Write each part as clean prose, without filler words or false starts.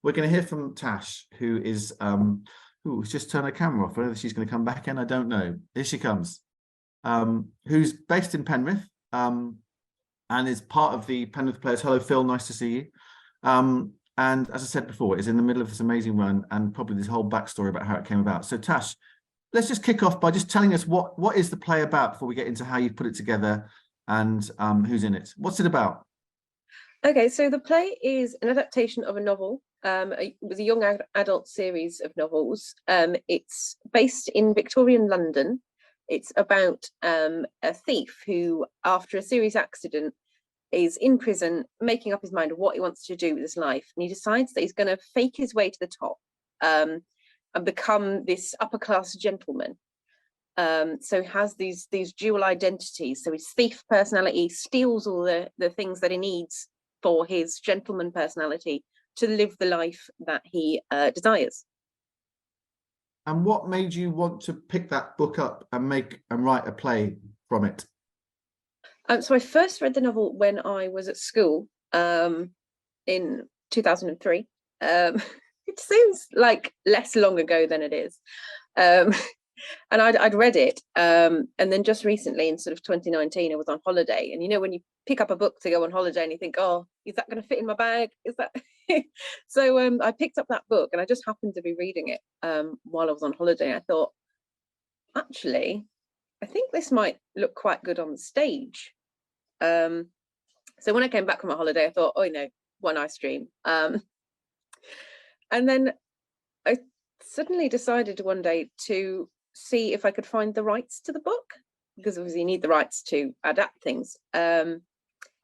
We're going to hear from Tash, who is who's just turned her camera off. Whether she's going to come back in, I don't know. Here she comes. Who's based in Penrith, and is part of the Penrith players. Hello, Phil. Nice to see you. And as I said before, is in the middle of this amazing run and probably this whole backstory about how it came about. So Tash, let's just kick off by just telling us what is the play about before we get into how you put it together and who's in it. What's it about? Okay, so the play is an adaptation of a novel. It was a young adult series of novels. It's based in Victorian London. It's about a thief who, after a serious accident, is in prison, making up his mind of what he wants to do with his life. And he decides that he's going to fake his way to the top and become this upper class gentleman. So he has these dual identities. So his thief personality steals all the things that he needs for his gentleman personality to live the life that he desires. And what made you want to pick that book up and write a play from it? So I first read the novel when I was at school in 2003. It seems like less long ago than it is. And I'd read it. And then just recently in sort of 2019, I was on holiday. And you know, when you pick up a book to go on holiday and you think, oh, is that going to fit in my bag? Is that? So I picked up that book and I just happened to be reading it while I was on holiday. I thought, actually, I think this might look quite good on the stage. So when I came back from my holiday, I thought, oh, one ice dream. And then I suddenly decided one day to see if I could find the rights to the book, because obviously you need the rights to adapt things.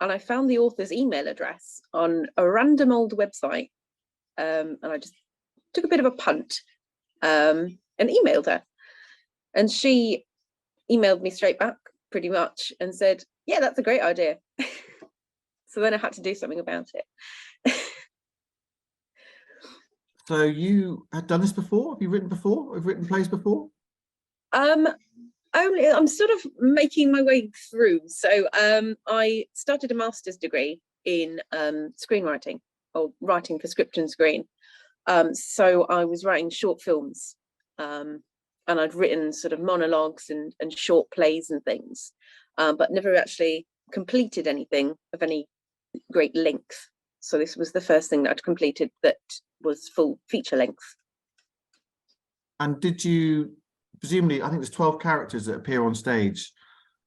And I found the author's email address on a random old website. And I just took a bit of a punt and emailed her. And she emailed me straight back pretty much and said, yeah, that's a great idea. So then I had to do something about it. So you had done this before? Have you written before? Have you written plays before? Only I'm sort of making my way through. So I started a master's degree in screenwriting, or writing for script and screen. So I was writing short films, and I'd written sort of monologues and short plays and things, but never actually completed anything of any great length. So this was the first thing that I'd completed that was full feature length. And did you, presumably, I think there's 12 characters that appear on stage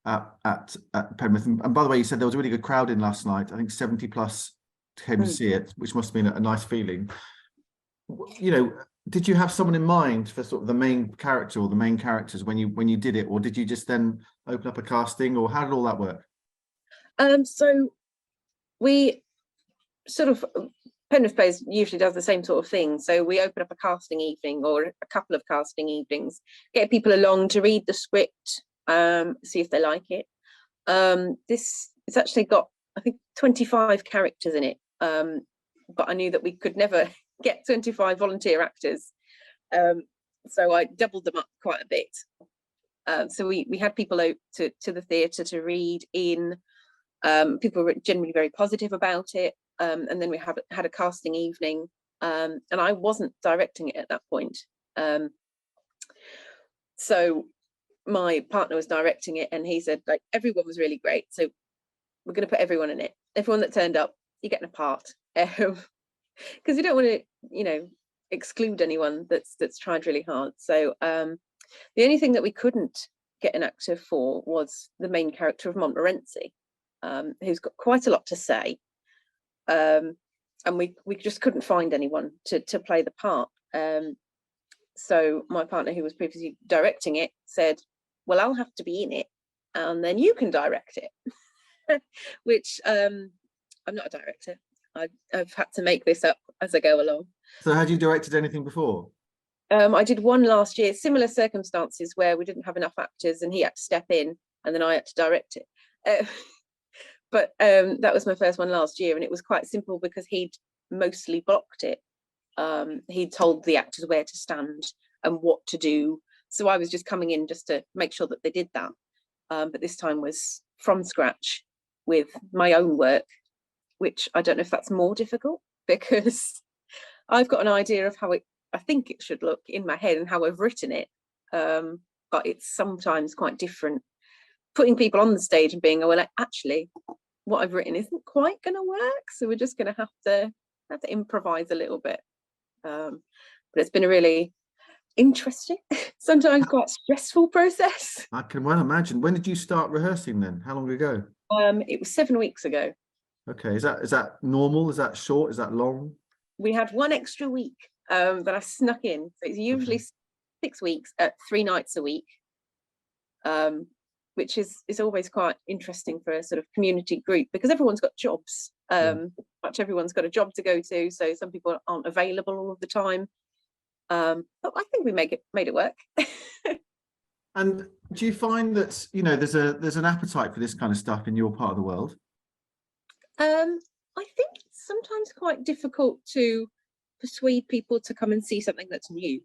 at Penrith. And by the way, you said there was a really good crowd in last night. I think 70 plus came to see it, which must have been a nice feeling. Did you have someone in mind for sort of the main character or the main characters when you did it, or did you just then open up a casting, or how did all that work? So we sort of, Penrith Plays usually does the same sort of thing. So we open up a casting evening or a couple of casting evenings, get people along to read the script, see if they like it. It's actually got, I think, 25 characters in it. But I knew that we could never get 25 volunteer actors. So I doubled them up quite a bit. So we had people out to the theatre to read in. People were generally very positive about it. And then we had a casting evening, and I wasn't directing it at that point. So my partner was directing it, and he said, like, everyone was really great. So we're going to put everyone in it. Everyone that turned up, you're getting a part. Because you don't want to, exclude anyone that's tried really hard. So the only thing that we couldn't get an actor for was the main character of Montmorency, who's got quite a lot to say. And we just couldn't find anyone to play the part. So my partner, who was previously directing it, said, well, I'll have to be in it and then you can direct it. Which I'm not a director. I've had to make this up as I go along. So had you directed anything before? I did one last year, similar circumstances where we didn't have enough actors and he had to step in and then I had to direct it. But that was my first one last year, and it was quite simple because he'd mostly blocked it. He told the actors where to stand and what to do. So I was just coming in just to make sure that they did that. But this time was from scratch with my own work, which I don't know if that's more difficult because I've got an idea of how I think it should look in my head and how I've written it. But it's sometimes quite different. Putting people on the stage and being, well, actually, what I've written isn't quite going to work, so we're just going to have to improvise a little bit. But it's been a really interesting, sometimes quite stressful process. I can well imagine. When did you start rehearsing then? How long ago? It was 7 weeks ago. Okay, is that normal? Is that short? Is that long? We had one extra week that I snuck in. So it's usually 6 weeks at 3 nights a week, which is always quite interesting for a sort of community group, because everyone's got jobs. Much everyone's got a job to go to, so some people aren't available all of the time. But I think we made it work. And do you find that, you know, there's an appetite for this kind of stuff in your part of the world? I think it's sometimes quite difficult to persuade people to come and see something that's new.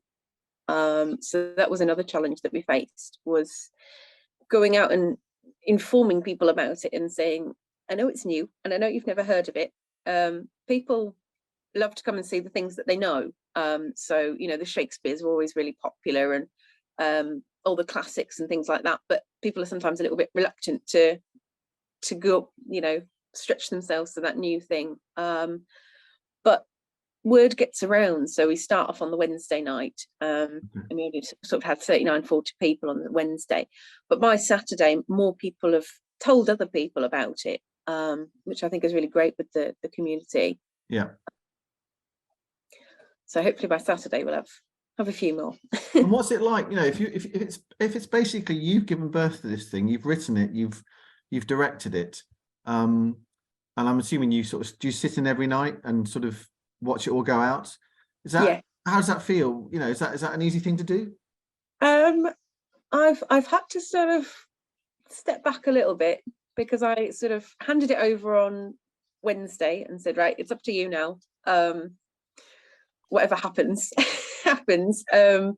So that was another challenge that we faced, was going out and informing people about it and saying, I know it's new and I know you've never heard of it. People love to come and see the things that they know. So, you know, the Shakespeares are always really popular, and all the classics and things like that. But people are sometimes a little bit reluctant to go, you know, stretch themselves to that new thing. But word gets around. So we start off on the Wednesday night, and we only sort of had 39, 40 people on the Wednesday. But by Saturday, more people have told other people about it, which I think is really great with the community. Yeah. So hopefully by Saturday we'll have a few more. And what's it like, you know, if it's basically you've given birth to this thing, you've written it, you've directed it, and I'm assuming you sort of, do you sit in every night and sort of watch it all go out? Is that, how does that feel? You know, is that an easy thing to do? I've had to sort of step back a little bit, because I sort of handed it over on Wednesday and said, right, it's up to you now. Whatever happens, happens. So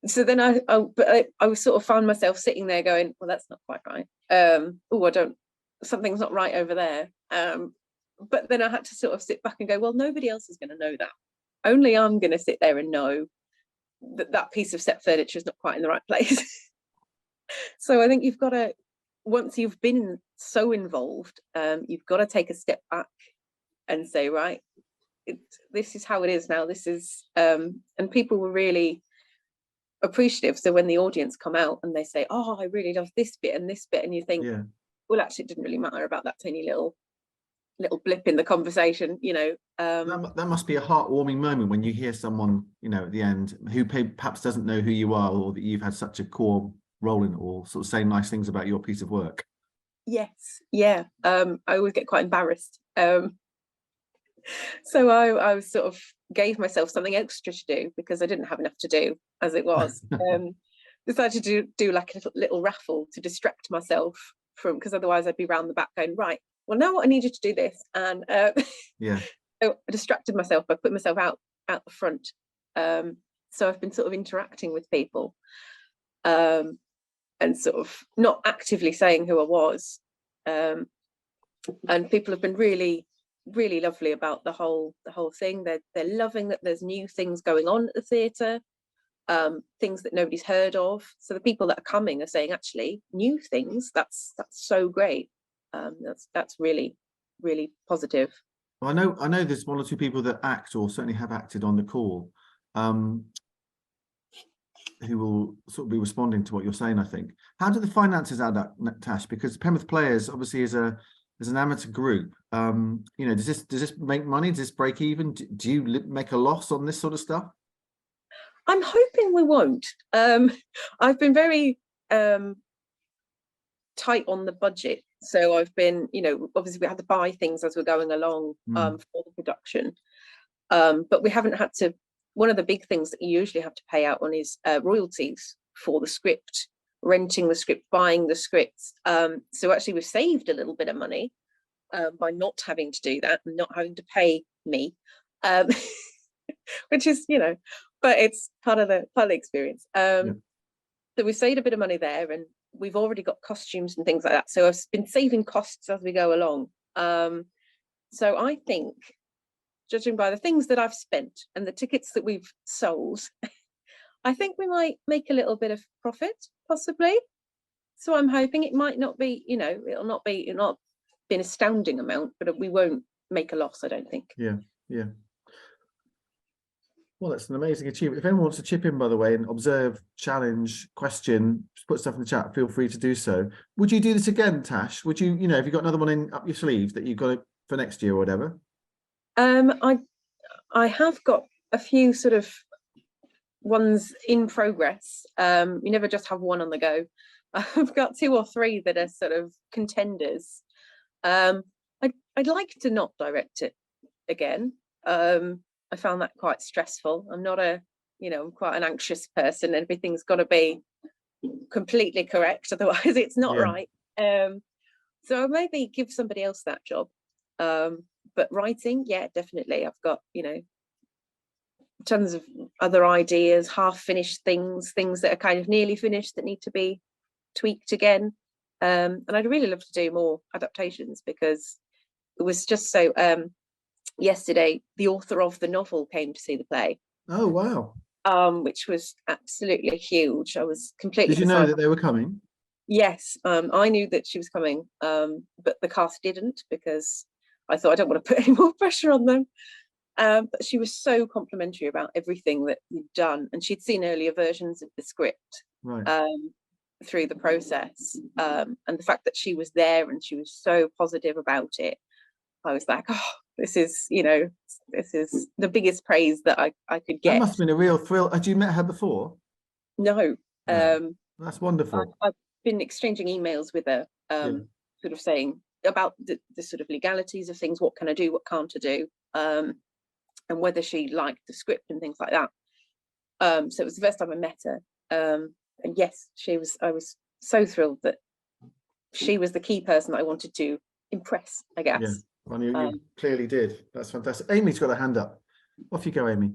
then I was sort of found myself sitting there going, well, that's not quite right. Something's not right over there. But then I had to sort of sit back and go, well, nobody else is going to know that. Only I'm going to sit there and know that that piece of set furniture is not quite in the right place. So I think you've got to, once you've been so involved, you've got to take a step back and say, right, this is how it is now. This is, and people were really appreciative. So when the audience come out and they say, oh, I really love this bit and this bit, and you think, well, actually, it didn't really matter about that tiny little blip in the conversation, you know. That must be a heartwarming moment when you hear someone, you know, at the end who perhaps doesn't know who you are, or that you've had such a core role in it, or sort of saying nice things about your piece of work. Yes, yeah. I always get quite embarrassed. So I was sort of gave myself something extra to do, because I didn't have enough to do as it was. Decided to do like a little raffle to distract myself from, because otherwise I'd be round the back going, right, well, now I need you to do this. And so I distracted myself by putting myself out the front. So I've been sort of interacting with people, and sort of not actively saying who I was. And people have been really, really lovely about the whole thing. They're loving that there's new things going on at the theatre, things that nobody's heard of. So the people that are coming are saying, actually, new things, that's so great. That's really, really positive. Well, I know there's one or two people that act, or certainly have acted on the call, who will sort of be responding to what you're saying, I think. How do the finances add up, Natasha? Because Penrith Players obviously is an amateur group. You know, does this make money? Does this break even? Do you make a loss on this sort of stuff? I'm hoping we won't. I've been very tight on the budget. So I've been, you know, obviously we had to buy things as we're going along for the production. But we haven't had to. One of the big things that you usually have to pay out on is royalties for the script, renting the script, buying the scripts. So actually we've saved a little bit of money by not having to do that and not having to pay me, which is, you know, but it's part of the experience. So we've saved a bit of money there, and we've already got costumes and things like that. So I've been saving costs as we go along. So I think judging by the things that I've spent and the tickets that we've sold, I think we might make a little bit of profit, possibly. So I'm hoping it might not be, it'll not be an astounding amount, but we won't make a loss, I don't think. Yeah. Well, that's an amazing achievement. If anyone wants to chip in, by the way, and observe, challenge, question, just put stuff in the chat, feel free to do so. Would you do this again, Tash? Would you, have you got another one up your sleeve that you've got for next year or whatever? I have got a few sort of ones in progress. You never just have one on the go. I've got 2 or 3 that are sort of contenders. I'd like to not direct it again. I found that quite stressful. I'm not I'm quite an anxious person. Everything's got to be completely correct, otherwise it's not right. So I'll maybe give somebody else that job. But writing, yeah, definitely. I've got, tons of other ideas, half-finished things that are kind of nearly finished that need to be tweaked again. And I'd really love to do more adaptations, because it was just so yesterday the author of the novel came to see the play. Oh wow. Which was absolutely huge. I was completely Did you know that they were coming? Yes, I knew that she was coming, but the cast didn't, because I thought I don't want to put any more pressure on them. But she was so complimentary about everything that we'd done, and she'd seen earlier versions of the script through the process, and the fact that she was there and she was so positive about it, I was like, oh, this is the biggest praise that I could get. That must have been a real thrill. Had you met her before? No. That's wonderful. I've been exchanging emails with her, sort of saying about the sort of legalities of things, what can I do, what can't I do, and whether she liked the script and things like that. So it was the first time I met her, and yes, I was so thrilled that she was the key person that I wanted to impress, I guess. Yeah, well, you clearly did. That's fantastic. Amy's got a hand up. Off you go, Amy.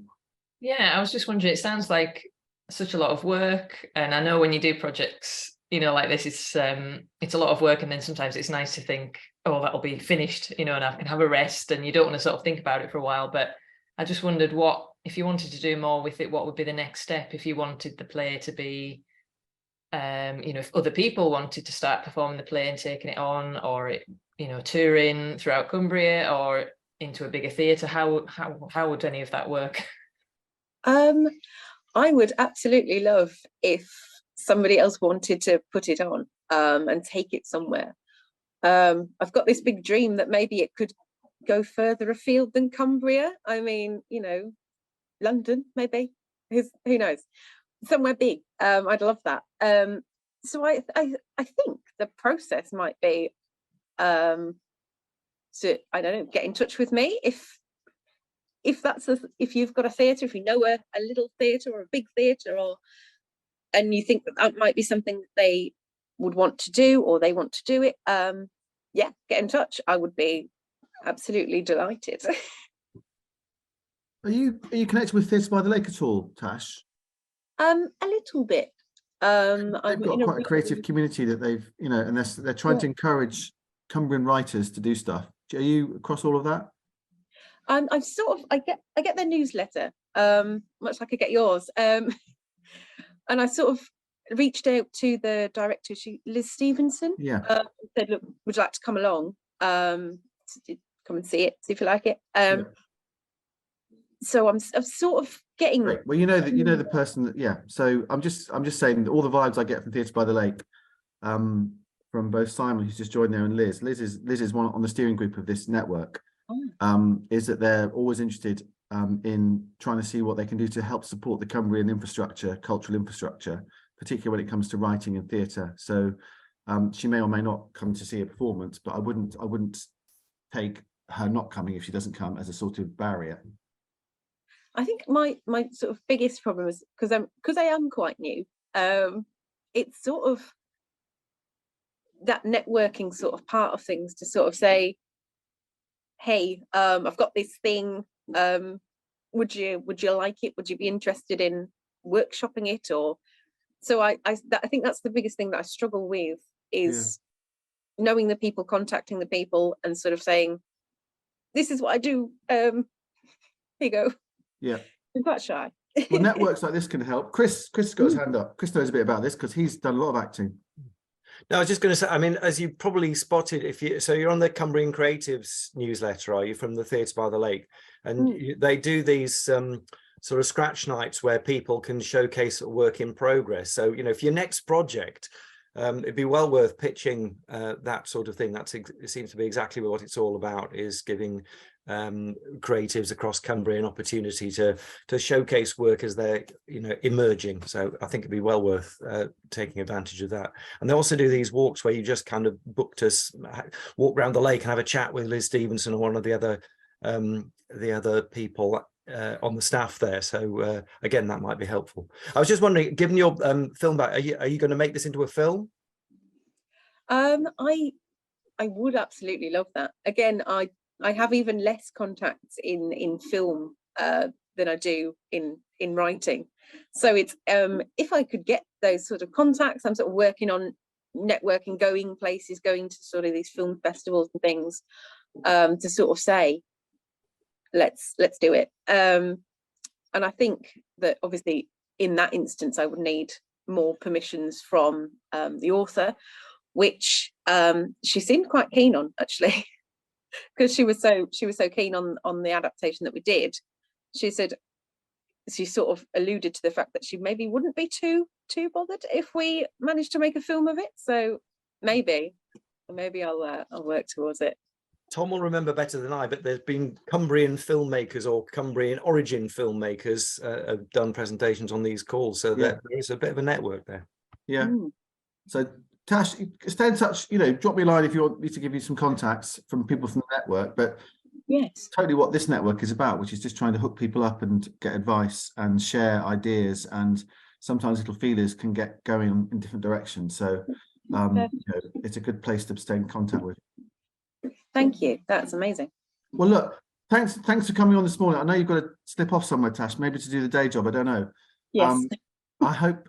Yeah, I was just wondering, it sounds like such a lot of work, and I know when you do projects like this, it's a lot of work, and then sometimes it's nice to think, oh, that'll be finished, and I can have a rest, and you don't want to sort of think about it for a while. But I just wondered, what if you wanted to do more with it, what would be the next step? If you wanted the play to be if other people wanted to start performing the play and taking it on, or touring throughout Cumbria or into a bigger theatre, how would any of that work? I would absolutely love if somebody else wanted to put it on and take it somewhere. I've got this big dream that maybe it could go further afield than Cumbria. I mean, London, maybe. Who knows? Somewhere big. I'd love that. So I think the process might be to, I don't know, get in touch with me if you've got a theatre, if you know a little theatre or a big theatre, and you think that might be something that they would want to do, or they want to do it, get in touch. I would be absolutely delighted. Are you connected with Theatre by the Lake at all, Tash? A little bit. They've got quite a creative community that they've, and they're trying to encourage Cumbrian writers to do stuff. Are you across all of that? I'm sort of, I get their newsletter, much like I get yours, and I sort of reached out to the director, Liz Stevenson. Said, look, would you like to come along, come and see it, see if you like it. So I'm sort of getting. Great. Well, the person that, so I'm just saying all the vibes I get from Theatre by the Lake, from both Simon, who's just joined there, and Liz is one on the steering group of this network. Is that they're always interested in trying to see what they can do to help support the Cumbrian infrastructure, cultural infrastructure, particularly when it comes to writing and theatre. So she may or may not come to see a performance, but I wouldn't take her not coming if she doesn't come as a sort of barrier. I think my sort of biggest problem is because I am quite new. It's sort of that networking sort of part of things to sort of say, hey, I've got this thing. Would you like it? Would you be interested in workshopping it? Or so I think that's the biggest thing that I struggle with is knowing the people, contacting the people, and sort of saying, this is what I do. you go. Yeah. I'm quite shy. Well, networks like this can help. Chris has got his hand up. Chris knows a bit about this because he's done a lot of acting. No, I was just going to say, I mean, as you probably spotted, so you're on the Cumbrian Creatives newsletter, are you, from the Theatre by the Lake? And they do these sort of scratch nights where people can showcase work in progress. So, you know, for your next project, it'd be well worth pitching that sort of thing. It seems to be exactly what it's all about, is giving creatives across Cumbria an opportunity to showcase work as they're, you know, emerging. So I think it'd be well worth taking advantage of that. And they also do these walks where you just kind of walk around the lake and have a chat with Liz Stevenson or one of the other people on the staff there. So again, that might be helpful. I was just wondering, given your film back, are you going to make this into a film? I would absolutely love that. Again, I have even less contacts in film than I do in writing. So it's if I could get those sort of contacts, I'm sort of working on networking, going places, going to sort of these film festivals and things, to sort of say, let's do it. And I think that obviously in that instance I would need more permissions from the author, which she seemed quite keen on, actually. Because she was so keen on the adaptation that we did. She said, she sort of alluded to the fact that she maybe wouldn't be too bothered if we managed to make a film of it. So maybe I'll work towards it. Tom will remember better than I, but there's been Cumbrian filmmakers or Cumbrian origin filmmakers have done presentations on these calls, so there is a bit of a network there. Yeah. So Tash, stay in touch, you know, drop me a line if you want me to give you some contacts from people from the network. But yes, totally what this network is about, which is just trying to hook people up and get advice and share ideas, and sometimes little feelers can get going in different directions. So you know, it's a good place to stay in contact with. Thank you, that's amazing. Well, look, thanks for coming on this morning. I know you've got to slip off somewhere, Tash, maybe to do the day job, I don't know. Yes. I hope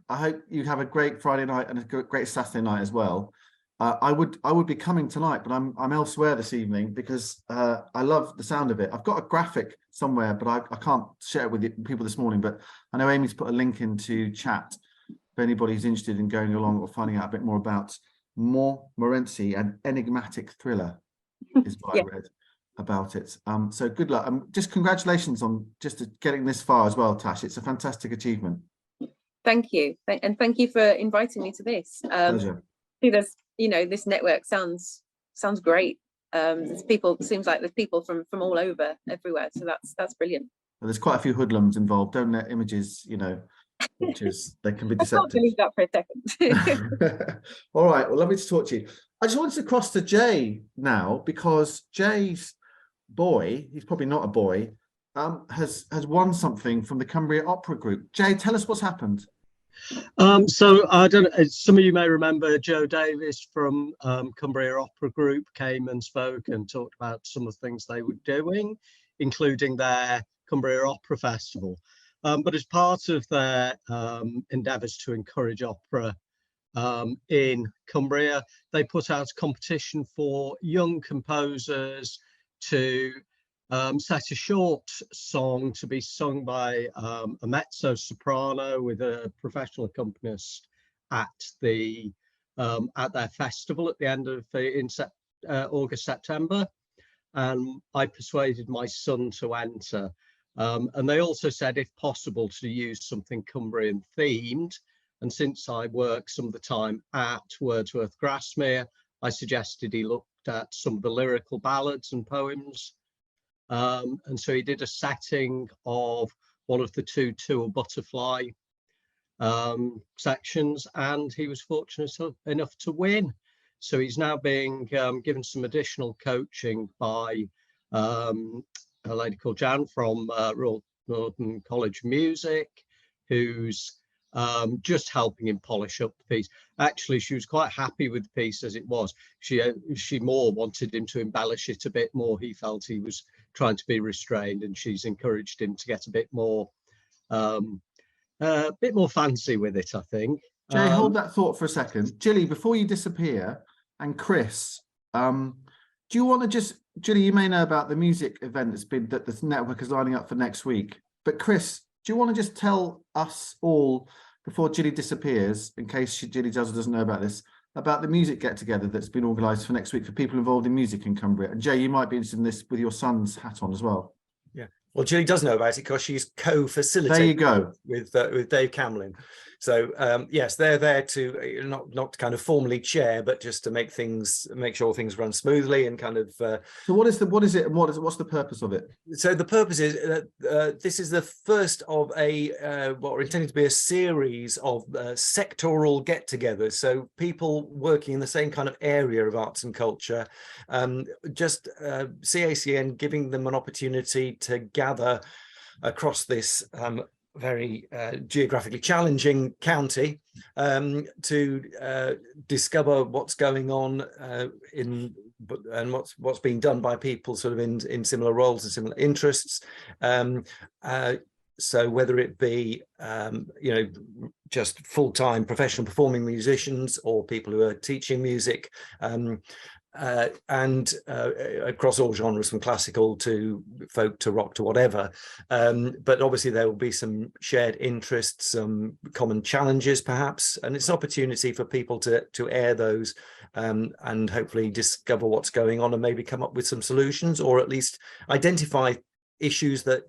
you have a great Friday night and a great Saturday night as well. I would be coming tonight, but I'm elsewhere this evening because I love the sound of it. I've got a graphic somewhere, but I can't share it with people this morning. But I know Amy's put a link into chat for anybody who's interested in going along or finding out a bit more about Montmorency, an enigmatic thriller, is what I read about it. So good luck. Just congratulations on just getting this far as well, Tash. It's a fantastic achievement. Thank you, and thank you for inviting me to this. Pleasure. There's, you know, this network sounds great. There's people, it seems like there's people from all over, everywhere. So that's brilliant. Well, there's quite a few hoodlums involved. Don't let images, you know, pictures, they can be deceptive. I can't believe that for a second. All right, well, lovely to talk to you. I just wanted to cross to Jay now, because Jay's boy, he's probably not a boy, has won something from the Cumbria Opera Group. Jay, tell us what's happened. So I don't know, some of you may remember Joe Davis from Cumbria Opera Group came and spoke and talked about some of the things they were doing, including their Cumbria Opera Festival. But as part of their endeavours to encourage opera in Cumbria, they put out a competition for young composers to set a short song to be sung by a mezzo soprano with a professional accompanist at their festival at the end of August, September. And I persuaded my son to enter. And they also said, if possible, to use something Cumbrian themed. And since I work some of the time at Wordsworth Grasmere, I suggested he looked at some of the lyrical ballads and poems. And so he did a setting of one of the two Tour Butterfly sections, and he was fortunate enough to win. So he's now being given some additional coaching by a lady called Jan from Royal Northern College Music, who's just helping him polish up the piece. Actually, she was quite happy with the piece as it was. She more wanted him to embellish it a bit more. He felt he was trying to be restrained, and she's encouraged him to get a bit more fancy with it, I think. Jay, hold that thought for a second. Jilly, before you disappear, and Chris, Do you want to just, Julie, you may know about the music event that the network is lining up for next week. But Chris, do you want to just tell us all, before Julie disappears, in case Julie does or doesn't know about this, about the music get-together that's been organised for next week for people involved in music in Cumbria? And Jay, you might be interested in this with your son's hat on as well. Yeah, well, Julie does know about it because she's co-facilitating. There you go. With Dave Camlin. So yes, they're there to not kind of formally chair, but just to make sure things run smoothly and kind of. So what's the purpose of it? So the purpose is that this is the first of what are intended to be a series of sectoral get-togethers. So people working in the same kind of area of arts and culture, just CACN giving them an opportunity to gather across this very geographically challenging county to discover what's going on and what's being done by people sort of in similar roles and similar interests. So whether it be just full-time professional performing musicians or people who are teaching music, and across all genres, from classical to folk to rock to whatever, but obviously there will be some shared interests, some common challenges perhaps, and it's an opportunity for people to air those and hopefully discover what's going on and maybe come up with some solutions, or at least identify issues that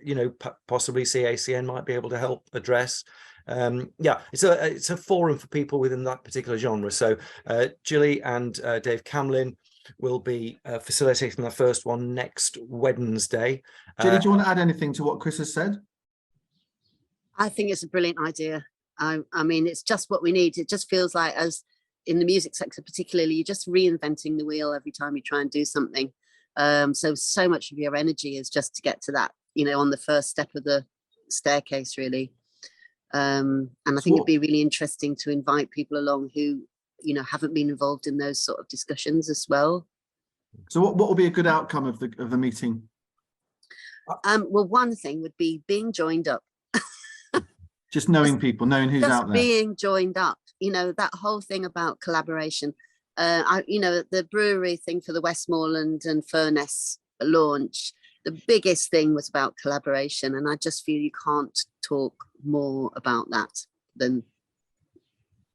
possibly CACN might be able to help address. Yeah, it's a forum for people within that particular genre. So Julie and Dave Camlin will be facilitating the first one next Wednesday. Julie, do you want to add anything to what Chris has said? I think it's a brilliant idea. I mean, it's just what we need. It just feels like, as in the music sector particularly, you're just reinventing the wheel every time you try and do something. So much of your energy is just to get to that, on the first step of the staircase, really. And I think it'd be really interesting to invite people along who haven't been involved in those sort of discussions as well. So what will be a good outcome of the meeting? Well, one thing would be being joined up. Just knowing people, knowing who's out there. Being joined up, that whole thing about collaboration. The brewery thing for the Westmoreland and Furness launch, the biggest thing was about collaboration, and I just feel you can't talk more about that than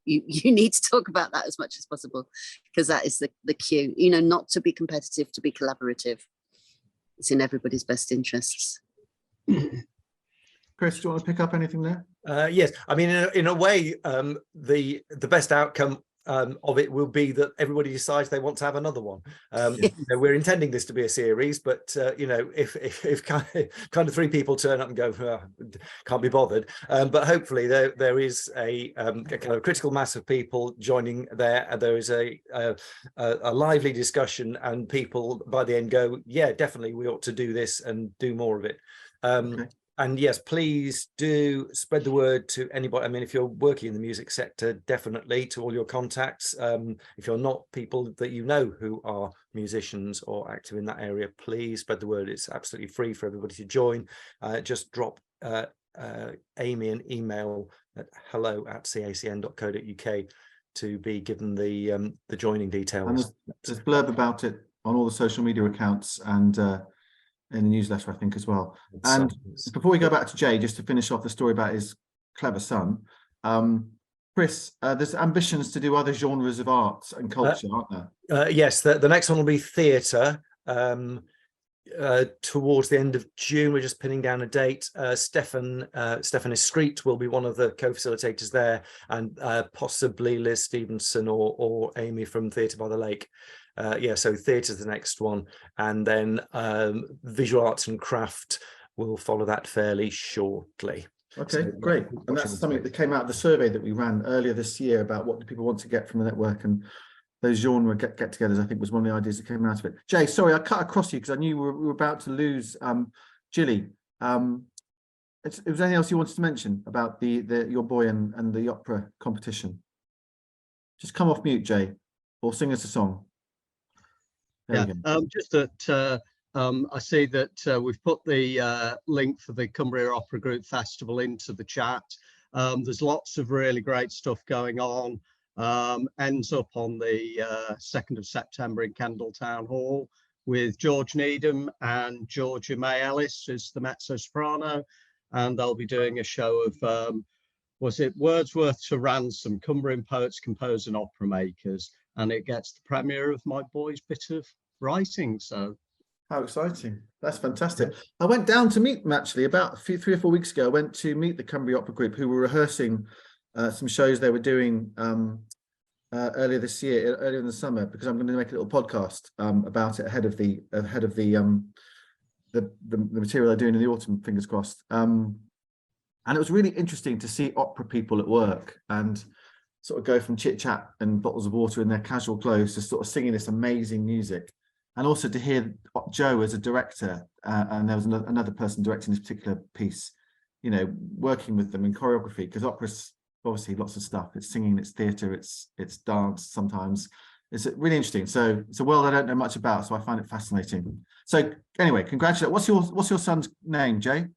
you need to talk about that as much as possible, because that is the cue, not to be competitive, to be collaborative. It's in everybody's best interests. Chris, do you want to pick up anything there? Yes, I mean, in a way, the best outcome of it will be that everybody decides they want to have another one. We're intending this to be a series, but if kind of three people turn up and go, can't be bothered, but hopefully there is a kind of critical mass of people joining there, and there is a lively discussion, and people by the end go, yeah, definitely we ought to do this and do more of it. Okay. And yes, please do spread the word to anybody. I mean, if you're working in the music sector, definitely to all your contacts. If you're not, people that who are musicians or active in that area, please spread the word. It's absolutely free for everybody to join. Just drop Amy an email at hello@cacn.co.uk to be given the joining details. And there's blurb about it on all the social media accounts and in the newsletter, I think, as well. And before we go back to Jay, just to finish off the story about his clever son, Chris, there's ambitions to do other genres of arts and culture, aren't there? Yes, the next one will be theatre. Towards the end of June, we're just pinning down a date. Stephanie Street will be one of the co-facilitators there, and possibly Liz Stevenson or Amy from Theatre by the Lake. So theatre is the next one, and then visual arts and craft will follow that fairly shortly. Okay, so, great. And that's something that came out of the survey that we ran earlier this year about what do people want to get from the network, and those genre get-togethers, I think, was one of the ideas that came out of it. Jay, sorry, I cut across you because I knew we were about to lose Julie. Was there anything else you wanted to mention about your boy and the opera competition? Just come off mute, Jay, or sing us a song. Just that I see that we've put the link for the Cumbria Opera Group Festival into the chat. There's lots of really great stuff going on. Ends up on the 2nd of September in Kendal Town Hall with George Needham and Georgia May Ellis as the mezzo soprano, and they'll be doing a show of was it Wordsworth to Ransom, Cumbrian Poets, Composers and Opera Makers, and it gets the premiere of my boy's bit of writing. So how exciting. That's fantastic. I went down to meet them actually about 3 or 4 weeks ago. I went to meet the Cumbria Opera Group, who were rehearsing some shows they were doing earlier this year, earlier in the summer, because I'm going to make a little podcast about it ahead of the material they're doing in the autumn, fingers crossed. And it was really interesting to see opera people at work and sort of go from chit chat and bottles of water in their casual clothes to sort of singing this amazing music. And also to hear Joe as a director, and there was another person directing this particular piece, you know, working with them in choreography, because opera's obviously lots of stuff. It's singing, it's theatre, it's dance sometimes. It's really interesting. So it's a world I don't know much about, so I find it fascinating. So anyway, congratulations. What's your son's name, Jay?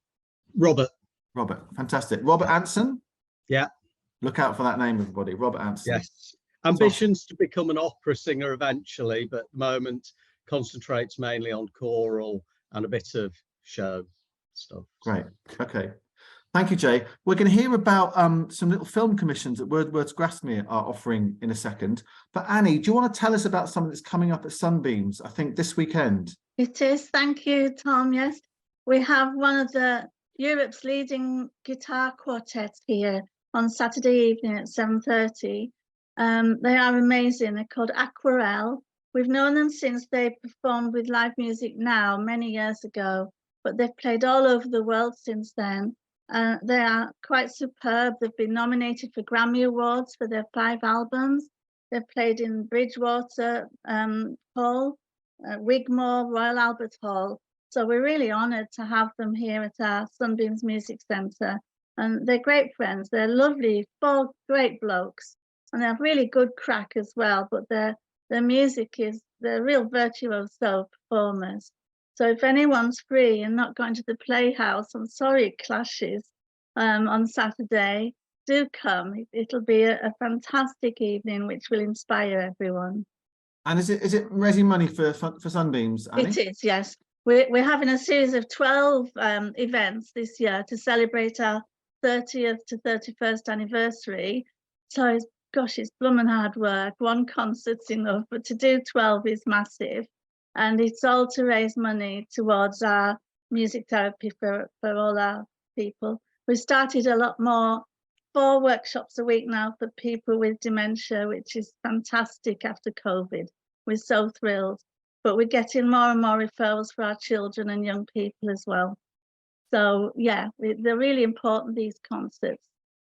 Robert. Robert, fantastic. Robert Anson? Yeah. Look out for that name, everybody. Robert Anson. Yes. Ambitions to become an opera singer eventually, but at the moment concentrates mainly on choral and a bit of show stuff. Great. Okay. Thank you, Jay. We're going to hear about some little film commissions that Wordsworth Grasmere are offering in a second. But Annie, do you want to tell us about something that's coming up at Sunbeams, I think this weekend? It is. Thank you, Tom. Yes, we have one of Europe's leading guitar quartets here on Saturday evening at 7:30. They are amazing. They're called Aquarelle. We've known them since they performed with Live Music Now many years ago, but they've played all over the world since then. They are quite superb. They've been nominated for Grammy Awards for their 5 albums. They've played in Bridgewater Hall, Wigmore, Royal Albert Hall. So we're really honoured to have them here at our Sunbeams Music Centre. And they're great friends. They're lovely, 4 great blokes. And they have really good crack as well. But their music they're real virtuoso performers. So if anyone's free and not going to the Playhouse, I'm sorry it clashes, on Saturday, do come. It'll be a fantastic evening which will inspire everyone. And is it raising money for Sunbeams, Annie? It is, yes. We're having a series of 12 events this year to celebrate our 30th to 31st anniversary. So it's blooming hard work. 1 concert's enough, but to do 12 is massive. And it's all to raise money towards our music therapy for all our people. We started a lot more, 4 workshops a week now for people with dementia, which is fantastic after COVID. We're so thrilled. But we're getting more and more referrals for our children and young people as well. So yeah, they're really important, these concerts.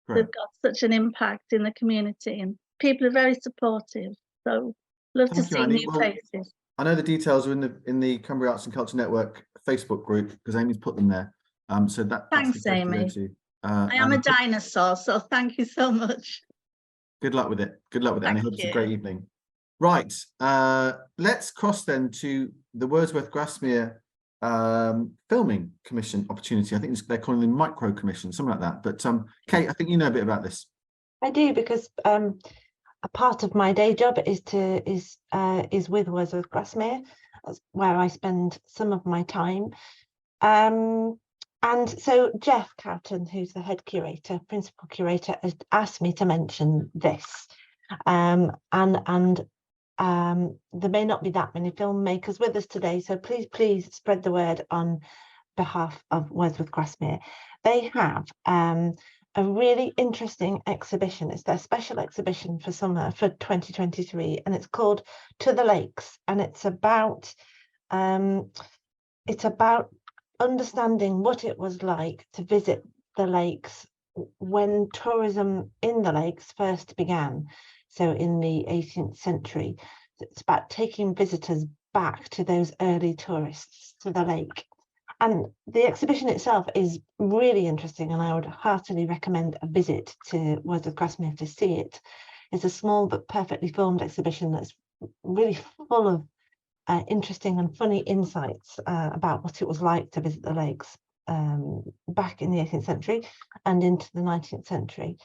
Right. They've got such an impact in the community and people are very supportive. So love to see new faces. I know the details are in the Cumbria Arts and Culture Network Facebook group because Amy's put them there. So thanks, Amy. I am a dinosaur, so thank you so much. Good luck with it. Good luck with it, and I hope it's a great evening. Right, let's cross then to the Wordsworth Grasmere filming commission opportunity. I think they're calling them micro commission, something like that. But Kate, I think you know a bit about this. I do, because a part of my day job is with Wordsworth Grasmere, where I spend some of my time. And so Jeff Cowton, who's the head curator, principal curator, has asked me to mention this. And there may not be that many filmmakers with us today, so please spread the word on behalf of Wordsworth Grasmere. They have a really interesting exhibition. It's their special exhibition for summer for 2023, and it's called To the Lakes, and it's about understanding what it was like to visit the lakes when tourism in the lakes first began. So in the 18th century, it's about taking visitors back to those early tourists to the lake. And the exhibition itself is really interesting, and I would heartily recommend a visit to Wordsworth Grasmere to see it. It's a small but perfectly filmed exhibition that's really full of interesting and funny insights about what it was like to visit the lakes back in the 18th century and into the 19th century.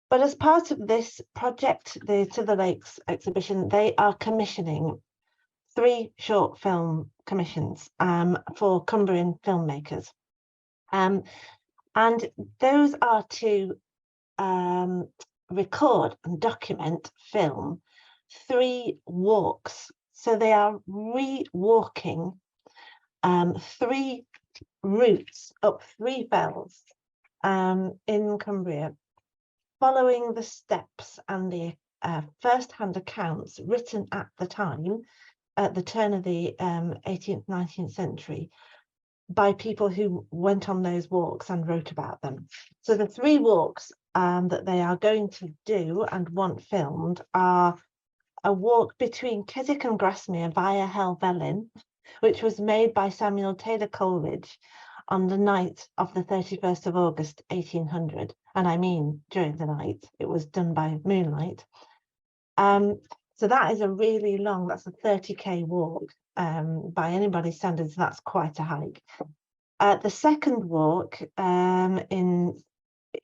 But as part of this project, the To the Lakes exhibition, they are commissioning 3 short film commissions for Cumbrian filmmakers. And those are to record and document film 3 walks. So they are re-walking 3 routes up 3 fells in Cumbria, following the steps and the first-hand accounts written at the time, at the turn of the 18th, 19th century, by people who went on those walks and wrote about them. So the 3 walks that they are going to do and want filmed are a walk between Keswick and Grasmere via Helvellyn, which was made by Samuel Taylor Coleridge on the night of the 31st of August 1800, and I mean during the night. It was done by moonlight. So that is a really long, that's a 30k walk. By anybody's standards, that's quite a hike. The second walk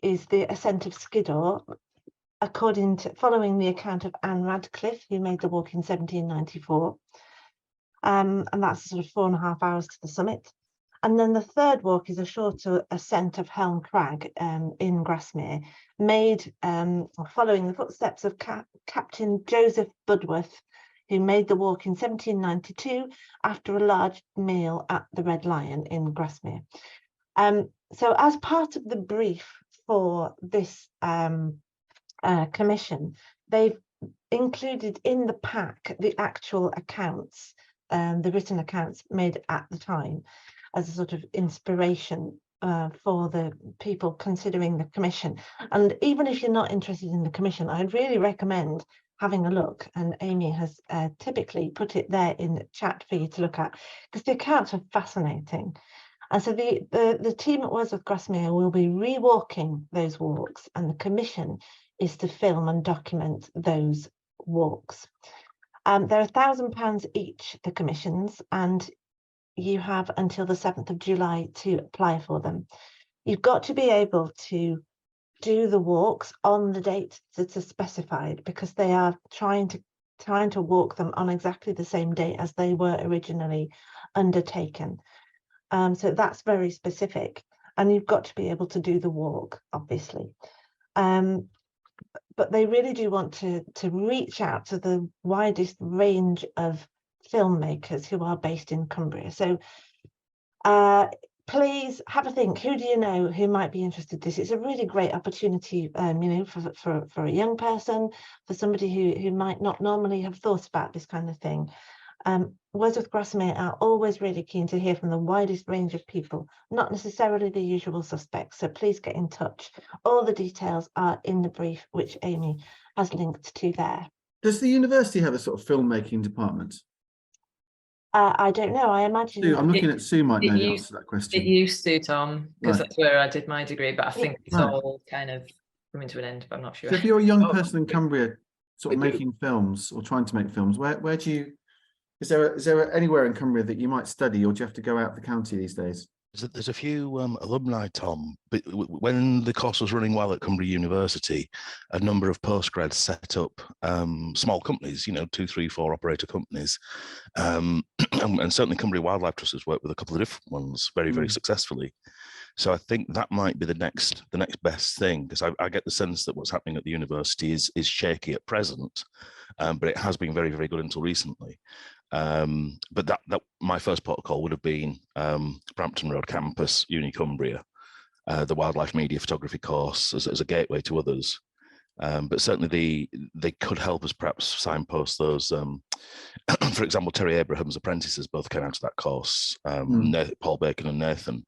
is the ascent of Skiddaw, following the account of Anne Radcliffe, who made the walk in 1794. And that's sort of 4.5 hours to the summit. And then the third walk is a shorter ascent of Helm Crag in Grasmere, made following the footsteps of Captain Joseph Budworth, who made the walk in 1792 after a large meal at the Red Lion in Grasmere. So as part of the brief for this commission, they've included in the pack the actual accounts, the written accounts made at the time, as a sort of inspiration for the people considering the commission. And even if you're not interested in the commission, I'd really recommend having a look, and Amy has typically put it there in the chat for you to look at, because the accounts are fascinating. And so the team at Wordsworth Grasmere will be rewalking those walks, and the commission is to film and document those walks. They're £1,000 each, the commissions, and you have until the 7th of July to apply for them. You've got to be able to do the walks on the date that are specified, because they are trying to walk them on exactly the same date as they were originally undertaken. So that's very specific, and you've got to be able to do the walk, obviously. But they really do want to reach out to the widest range of filmmakers who are based in Cumbria. So please have a think. Who do you know who might be interested in this? It's a really great opportunity, for a young person, for somebody who might not normally have thought about this kind of thing. Wordsworth Grasmere are always really keen to hear from the widest range of people, not necessarily the usual suspects. So please get in touch. All the details are in the brief, which Amy has linked to there. Does the university have a sort of filmmaking department? I don't know. I imagine Sue, I'm looking at Sue might know the answer to that question. It used to, Tom, because Right. that's where I did my degree, but I think it's Right. all kind of coming to an end, but I'm not sure. So if you're a young person in Cumbria sort of making films or trying to make films, where do you, is there anywhere in Cumbria that you might study, or do you have to go out of the county these days? There's a few alumni, Tom, but when the course was running well at Cumbria University, a number of postgrads set up small companies, 2, 3, 4 operator companies. And certainly Cumbria Wildlife Trust has worked with a couple of different ones very, very successfully. So I think that might be the next best thing, because I get the sense that what's happening at the university is shaky at present, but it has been very, very good until recently. But that my first protocol would have been Brampton Road campus, Uni Cumbria, the wildlife media photography course as a gateway to others. But certainly they could help us perhaps signpost those. For example, Terry Abraham's apprentices both came out of that course, Paul Bacon and Nathan,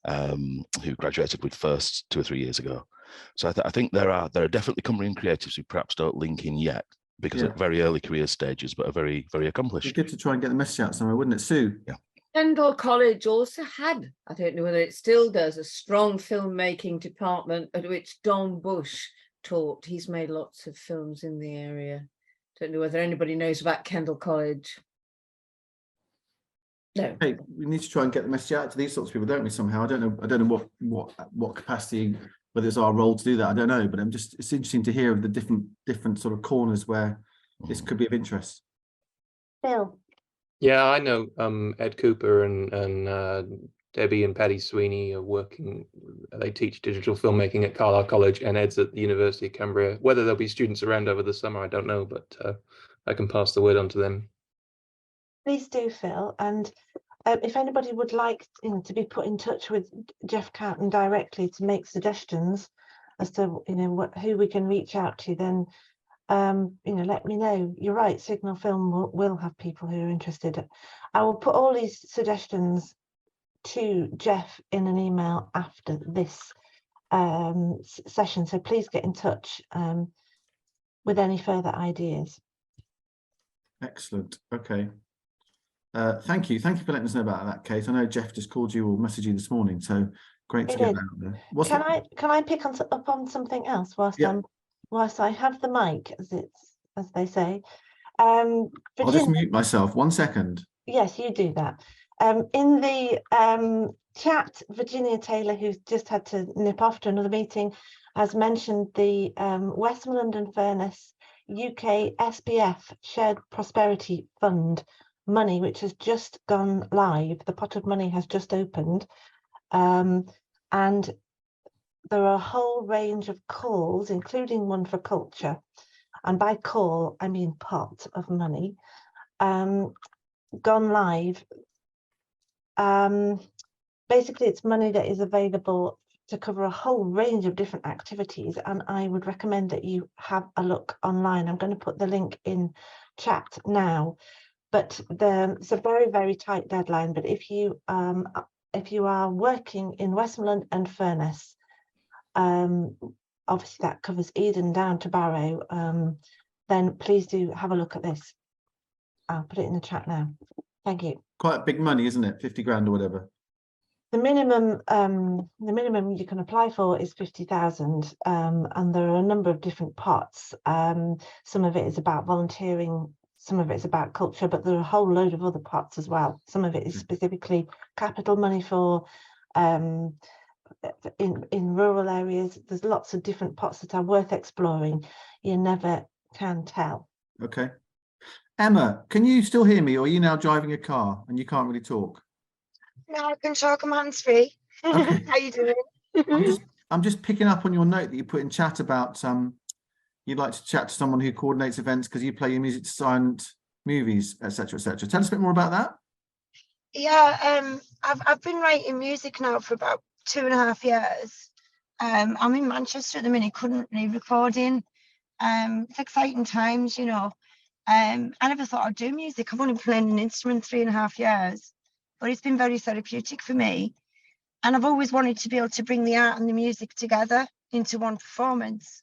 who graduated with first 2 or 3 years ago. So I think there are definitely Cumbrian creatives who perhaps don't link in yet, because at very early career stages, but are very, very accomplished. It'd be good to try and get the message out somewhere, wouldn't it, Sue? Yeah. Kendal College also had, I don't know whether it still does, a strong filmmaking department at which Don Bush taught. He's made lots of films in the area. Don't know whether anybody knows about Kendal College. No. Hey, we need to try and get the message out to these sorts of people, don't we? Somehow, I don't know what capacity, whether it's our role to do that. I don't know, but it's interesting to hear of the different sort of corners where this could be of interest. Bill. Yeah, I know Ed Cooper and Debbie and Paddy Sweeney are working. They teach digital filmmaking at Carlisle College, and Ed's at the University of Cumbria. Whether there'll be students around over the summer, I don't know, but I can pass the word on to them. Please do, Phil. And if anybody would like to be put in touch with Jeff Carton directly to make suggestions as to who we can reach out to, then let me know. You're right, Signal Film will have people who are interested. I will put all these suggestions to Jeff in an email after this session, so please get in touch with any further ideas. Excellent. Okay. Thank you for letting us know about that, Kate. I know Jeff just called you or messaged you this morning, so great to get that out there. Can I pick up on something else whilst I have the mic, as they say? I'll just mute myself 1 second. Yes, you do that. In the chat, Virginia Taylor, who's just had to nip off to another meeting, has mentioned the Westmoreland and Furness UK SPF Shared Prosperity Fund money, which has just gone live. The pot of money has just opened, and there are a whole range of calls, including one for culture, and by call I mean pot of money, gone live. Basically it's money that is available to cover a whole range of different activities, and I would recommend that you have a look online. I'm going to put the link in chat now, but it's a very, very tight deadline. But if you are working in Westmoreland and Furness, obviously that covers Eden down to Barrow, then please do have a look at this. I'll put it in the chat now. Thank you. Quite big money, isn't it? 50 grand or whatever. The minimum you can apply for is 50,000, and there are a number of different pots. Some of it is about volunteering, some of it is about culture, but there are a whole load of other pots as well. Some of it is specifically capital money for in rural areas. There's lots of different pots that are worth exploring. You never can tell. Okay. Emma, can you still hear me, or are you now driving a car and you can't really talk? No, I can talk. I'm hands-free. Okay. How you doing? I'm just picking up on your note that you put in chat about you'd like to chat to someone who coordinates events because you play your music to silent movies, etc., etc. Tell us a bit more about that. Yeah, I've been writing music now for about 2.5 years. I'm in Manchester at the minute, currently recording. It's exciting times, you know. I never thought I'd do music. I've only been playing an instrument 3.5 years, but it's been very therapeutic for me. And I've always wanted to be able to bring the art and the music together into one performance.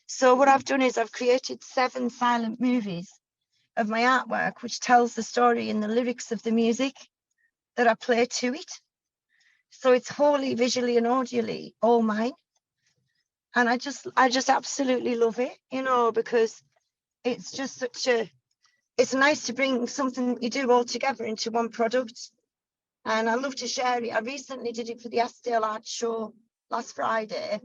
So what I've done is I've created 7 silent movies of my artwork, which tells the story in the lyrics of the music that I play to it. So it's wholly visually and audially all mine. And I just absolutely love it, you know, because it's just it's nice to bring something you do all together into one product. And I love to share it. I recently did it for the Eskdale Art Show last Friday.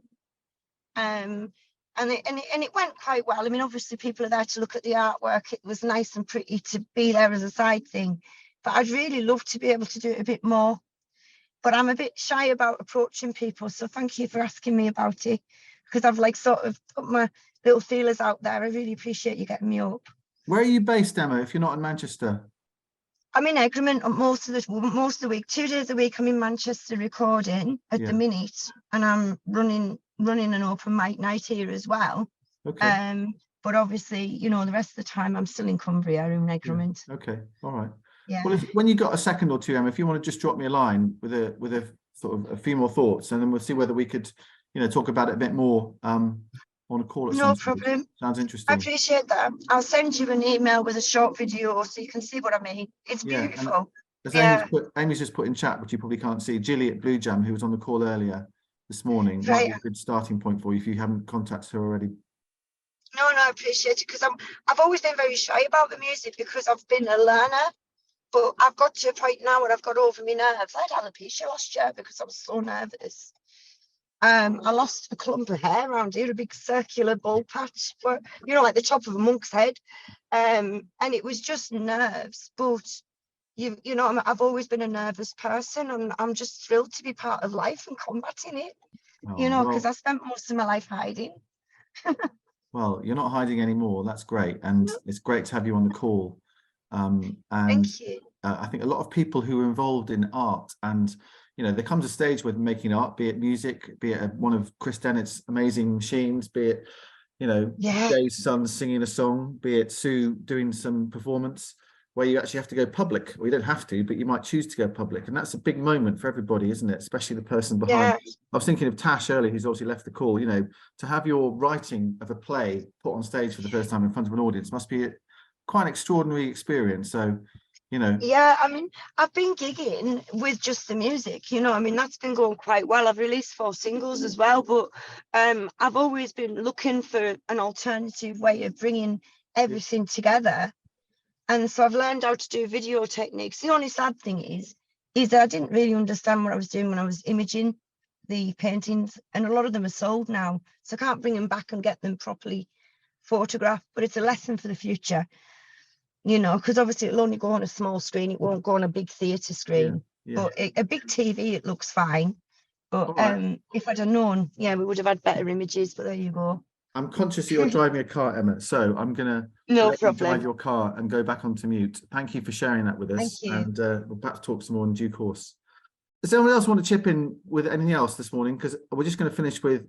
And it went quite well. I mean, obviously people are there to look at the artwork. It was nice and pretty to be there as a side thing. But I'd really love to be able to do it a bit more. But I'm a bit shy about approaching people. So thank you for asking me about it, because I've like sort of put my little feelers out there. I really appreciate you getting me up. Where are you based, Emma, if you're not in Manchester? I'm in Egremont most of the week. 2 days a week I'm in Manchester recording at the minute, and I'm running an open mic night here as well. Okay. But obviously, you know, the rest of the time I'm still in Cumbria, in Egremont. Yeah. Okay, all right. Yeah. Well, when you got a second or two, Emma, if you want to just drop me a line with a sort of a few more thoughts, and then we'll see whether we could, you know, talk about it a bit more on a call. No problem. Sounds interesting. I appreciate that. I'll send you an email with a short video so you can see what I mean. It's beautiful. As Amy's just put in chat, which you probably can't see, Gilly at Blue Jam, who was on the call earlier this morning, might be a good starting point for you if you haven't contacted her already. No, I appreciate it, because I've always been very shy about the music because I've been a learner, but I've got to a point now where I've got over my nerves. I had alopecia last year because I was so nervous. I lost a clump of hair around here, a big circular bald patch, you know, like the top of a monk's head. And it was just nerves. But you know, I've always been a nervous person, and I'm just thrilled to be part of life and combating it, you know, because I spent most of my life hiding. Well, you're not hiding anymore. That's great. And it's great to have you on the call. And Thank you. I think a lot of people who are involved in art, and, you know, there comes a stage with making art, be it music, be it one of Chris Dennett's amazing machines, be it, you know, Jay's son singing a song, be it Sue doing some performance, where you actually have to go public. Well, you don't have to, but you might choose to go public. And that's a big moment for everybody, isn't it? Especially the person behind. I was thinking of Tash earlier, who's obviously left the call. You know, to have your writing of a play put on stage for the first time in front of an audience must be quite an extraordinary experience. So, you know. Yeah, I mean, I've been gigging with just the music, you know, I mean, that's been going quite well. I've released 4 singles as well, but I've always been looking for an alternative way of bringing everything together. And so I've learned how to do video techniques. The only sad thing is that I didn't really understand what I was doing when I was imaging the paintings, and a lot of them are sold now, so I can't bring them back and get them properly photographed. But it's a lesson for the future, you know, because obviously it'll only go on a small screen, it won't go on a big theatre screen. But a big TV, it looks fine. But if I'd have known, we would have had better images. But there you go. I'm conscious you're driving a car, Emma, so I'm going to let you drive your car and go back onto mute. Thank you for sharing that with us. And we'll perhaps talk some more in due course. Does anyone else want to chip in with anything else this morning? Because we're just going to finish with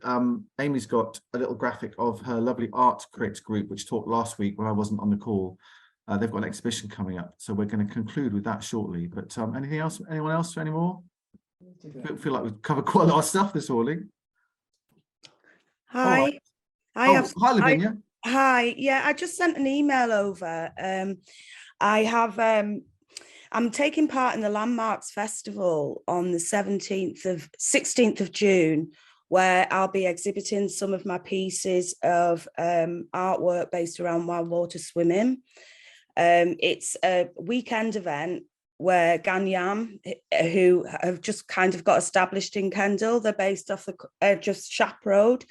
Amy's got a little graphic of her lovely art crit group, which talked last week when I wasn't on the call. They've got an exhibition coming up, so we're going to conclude with that shortly. But anything else? Anyone else? Any more? I feel like we've covered quite a lot of stuff this morning. Hi. Hi, Lavinia. Hi. Yeah, I just sent an email over. I'm taking part in the Landmarks Festival on the 16th of June, where I'll be exhibiting some of my pieces of artwork based around wild water swimming. It's a weekend event where Ganyam, who have just kind of got established in Kendal, they're based off the edge of Shap Road.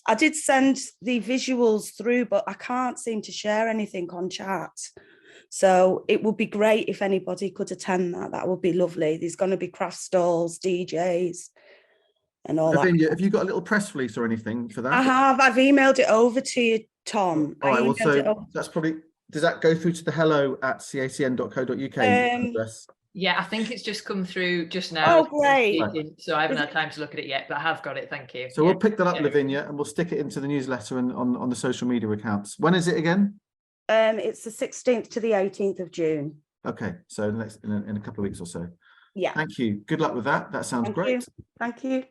I did send the visuals through, but I can't seem to share anything on chat. So it would be great if anybody could attend that. That would be lovely. There's going to be craft stalls, DJs, and all that. Have you got a little press release or anything for that? I have. I've emailed it over to you, Tom. All right, well, so that's probably... Does that go through to the hello@cacn.co.uk address? Yeah, I think it's just come through just now. Oh, great. So I haven't had time to look at it yet, but I have got it. Thank you. So we'll pick that up, Lavinia, and we'll stick it into the newsletter and on the social media accounts. When is it again? It's the 16th to the 18th of June. Okay, so next in a couple of weeks or so. Yeah. Thank you. Good luck with that. That sounds great. Thank you.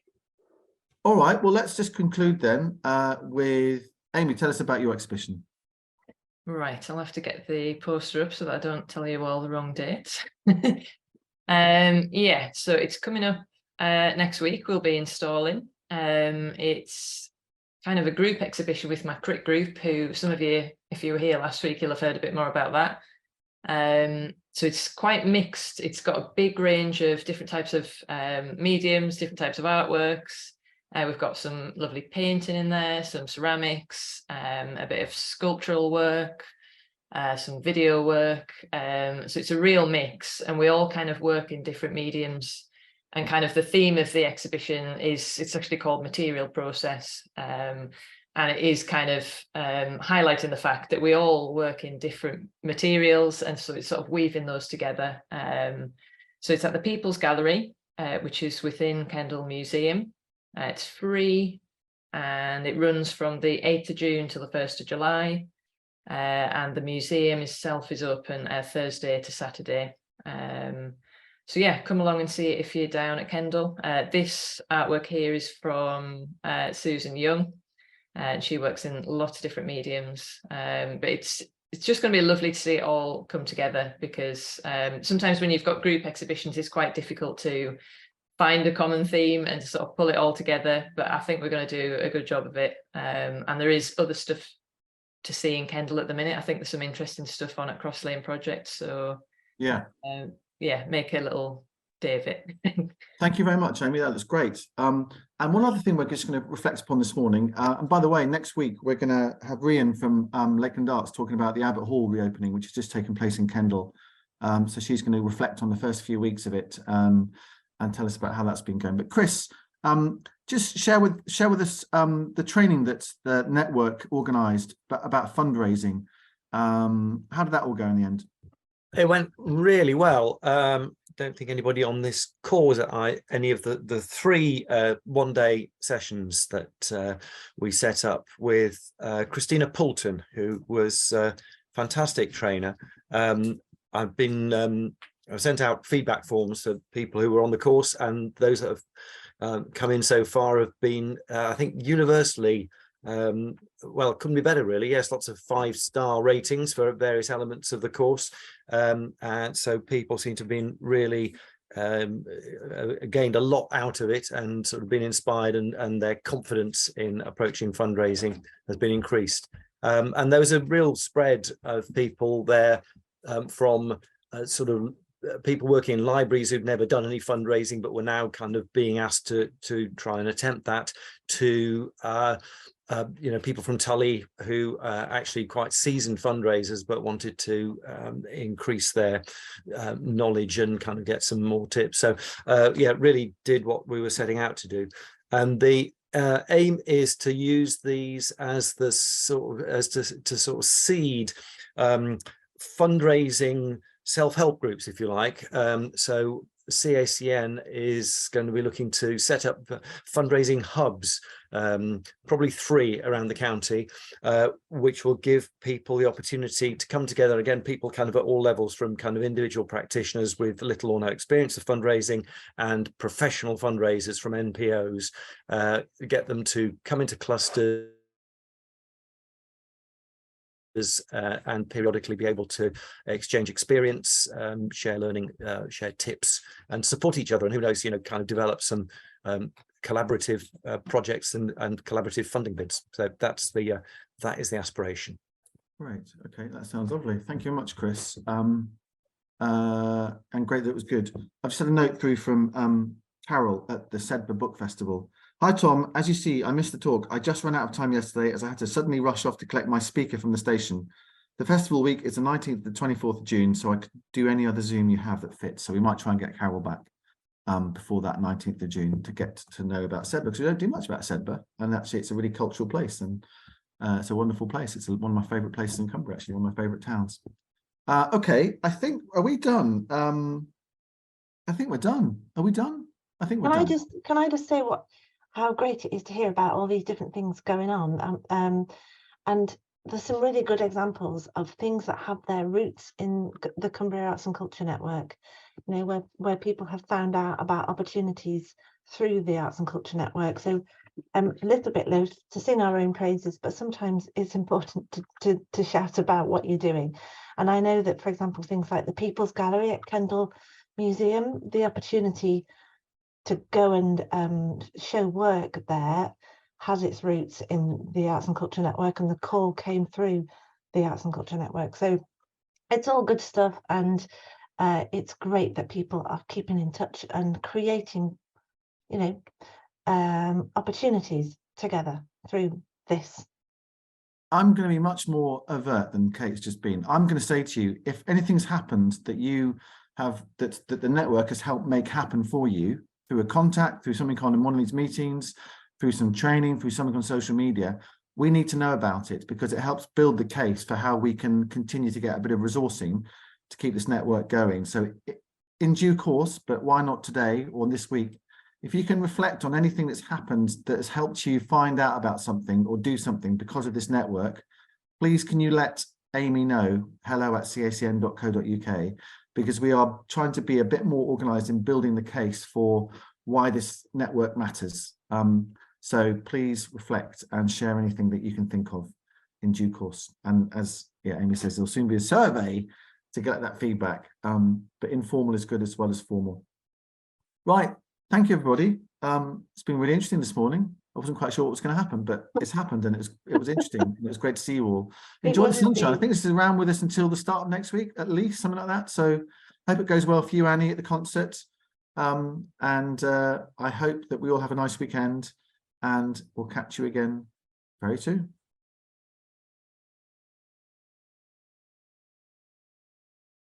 All right. Well, let's just conclude then with Amy. Tell us about your exhibition. Right, I'll have to get the poster up so that I don't tell you all the wrong dates. Yeah, so it's coming up next week. We'll be installing. It's kind of a group exhibition with my crit group, who some of you, if you were here last week, you'll have heard a bit more about that. So it's quite mixed. It's got a big range of different types of mediums, different types of artworks. We've got some lovely painting in there, some ceramics, a bit of sculptural work, some video work. So it's a real mix, and we all kind of work in different mediums. And kind of the theme of the exhibition is, it's actually called Material Process. And it is kind of highlighting the fact that we all work in different materials, and so it's sort of weaving those together. So it's at the People's Gallery, which is within Kendal Museum. It's free, and it runs from the 8th of June to the 1st of July. And the museum itself is open Thursday to Saturday. So yeah, come along and see it if you're down at Kendal. This artwork here is from Susan Young, and she works in lots of different mediums. But it's just going to be lovely to see it all come together, because sometimes when you've got group exhibitions, it's quite difficult to find a common theme and to sort of pull it all together. But I think we're going to do a good job of it. And there is other stuff to see in Kendal at the minute. I think there's some interesting stuff on at Cross Lane Project. So yeah, make a little day of it. Thank you very much, Amy. That looks great. And one other thing we're just going to reflect upon this morning, and by the way, next week we're going to have Rian from Lakeland Arts talking about the Abbott Hall reopening, which has just taken place in Kendal. So she's going to reflect on the first few weeks of it and tell us about how that's been going. But Chris, just share with us the training that the network organised about fundraising. How did that all go in the end? It went really well. Don't think anybody on this call was at any of the three one-day sessions that we set up with Christina Poulton, who was a fantastic trainer. I've sent out feedback forms to people who were on the course, and those that have come in so far have been, I think, universally, well, couldn't be better, really. Yes, lots of 5-star ratings for various elements of the course, and so people seem to have been really gained a lot out of it and sort of been inspired, and their confidence in approaching fundraising has been increased. And there was a real spread of people there, from sort of people working in libraries who'd never done any fundraising but were now kind of being asked to try and attempt that, to people from Tully who actually quite seasoned fundraisers but wanted to increase their knowledge and kind of get some more tips. So yeah, really did what we were setting out to do. And the aim is to use these as the sort of to sort of seed fundraising self-help groups, if you like. So CACN is going to be looking to set up fundraising hubs, probably 3 around the county, which will give people the opportunity to come together. Again, people kind of at all levels, from kind of individual practitioners with little or no experience of fundraising and professional fundraisers from NPOs, get them to come into clusters and periodically be able to exchange experience, share learning, share tips, and support each other. And who knows, kind of develop some collaborative projects and collaborative funding bids. So that is the aspiration. Great. Okay, that sounds lovely. Thank you very much, Chris. And great that it was good. I've just had a note through from Carol at the Sedbergh Book Festival. Hi, Tom. As you see, I missed the talk. I just ran out of time yesterday as I had to suddenly rush off to collect my speaker from the station. The festival week is the 19th to the 24th of June, so I could do any other Zoom you have that fits. So we might try and get Carol back before that 19th of June to get to know about Sedbergh, because we don't do much about Sedbergh. And actually, it's a really cultural place, and it's a wonderful place. It's one of my favourite places in Cumbria, actually, one of my favourite towns. Okay, I think, are we done? I think we're done. Are we done? I think we're done. Can I just say how great it is to hear about all these different things going on, and there's some really good examples of things that have their roots in the Cumbria Arts and Culture Network, where people have found out about opportunities through the Arts and Culture Network. So a little bit low to sing our own praises, but sometimes it's important to shout about what you're doing. And I know that, for example, things like the People's Gallery at Kendal Museum, the opportunity to go and show work there has its roots in the Arts and Culture Network, and the call came through the Arts and Culture Network. So it's all good stuff, and it's great that people are keeping in touch and creating, opportunities together through this. I'm going to be much more overt than Kate's just been. I'm going to say to you, if anything's happened that you have, that the network has helped make happen for you, through a contact, through something on one of these meetings, through some training, through something on social media, we need to know about it, because it helps build the case for how we can continue to get a bit of resourcing to keep this network going. So in due course, but why not today or this week, if you can reflect on anything that's happened that has helped you find out about something or do something because of this network, please can you let Amy know, hello@cacn.co.uk, because we are trying to be a bit more organised in building the case for why this network matters. So please reflect and share anything that you can think of in due course. And as Amy says, there'll soon be a survey to get that feedback, but informal is good as well as formal. Right, thank you, everybody. It's been really interesting this morning. I wasn't quite sure what was going to happen, but it's happened, and it was interesting. And it was great to see you all. Enjoy the sunshine. I think this is around with us until the start of next week, at least, something like that. So I hope it goes well for you, Annie, at the concert. And I hope that we all have a nice weekend, and we'll catch you again very soon.